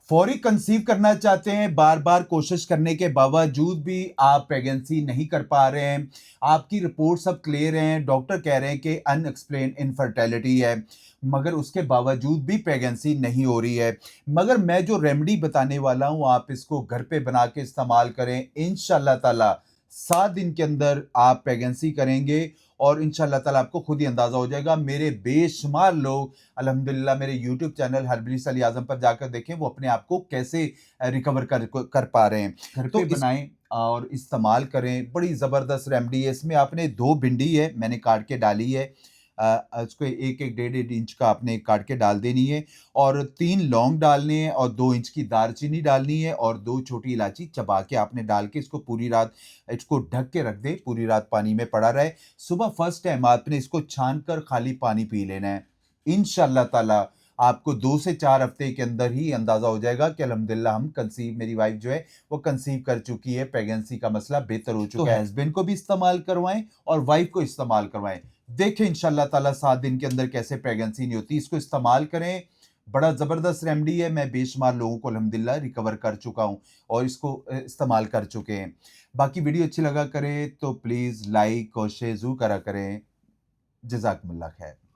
فوری کنسیو کرنا چاہتے ہیں، بار بار کوشش کرنے کے باوجود بھی آپ پریگنسی نہیں کر پا رہے ہیں، آپ کی رپورٹ سب کلیئر ہیں، ڈاکٹر کہہ رہے ہیں کہ ان ایکسپلین انفرٹیلٹی ہے، مگر اس کے باوجود بھی پریگنسی نہیں ہو رہی ہے، مگر میں جو ریمیڈی بتانے والا ہوں آپ اس کو گھر پہ بنا کے استعمال کریں، انشاءاللہ تعالی 7 دن کے اندر آپ پریگنسی کریں گے اور انشاءاللہ تعالیٰ آپ کو خود ہی اندازہ ہو جائے گا۔ میرے بے شمار لوگ الحمدللہ میرے یوٹیوب چینل ہربریس علی اعظم پر جا کر دیکھیں وہ اپنے آپ کو کیسے ریکور کر پا رہے ہیں۔ گھر پہ بنائیں اور استعمال کریں، بڑی زبردست ریمیڈی ہے۔ اس میں آپ نے 2 بھنڈی ہے میں نے کاٹ کے ڈالی ہے، اس کو 1-1 1.5 انچ کا آپ نے کاٹ کے ڈال دینی ہے، اور 3 لونگ ڈالنے ہیں اور 2 انچ کی دار چینی ڈالنی ہے اور 2 چھوٹی الائچی چبا کے آپ نے ڈال کے اس کو پوری رات اس کو ڈھک کے رکھ دے، پوری رات پانی میں پڑا رہے۔ صبح فرسٹ ٹائم آپ نے اس کو چھان کر خالی پانی پی لینا ہے، انشاءاللہ تعالی آپ کو 2 سے 4 ہفتے کے اندر ہی اندازہ ہو جائے گا کہ الحمدللہ ہم کنسیو، میری وائف جو ہے وہ کنسیو کر چکی ہے، پریگنسی کا مسئلہ بہتر ہو چکا ہے۔ ہسبینڈ کو بھی استعمال کروائیں اور وائف کو استعمال کروائیں، دیکھیں انشاءاللہ تعالی 7 دن کے اندر کیسے پریگنسی نہیں ہوتی۔ اس کو استعمال کریں، بڑا زبردست ریمیڈی ہے، میں بے شمار لوگوں کو الحمدللہ ریکور کر چکا ہوں اور اس کو استعمال کر چکے ہیں۔ باقی ویڈیو اچھی لگا کرے تو پلیز لائک اور شیئر ضرور کرا کریں۔ جزاکم اللہ خیر۔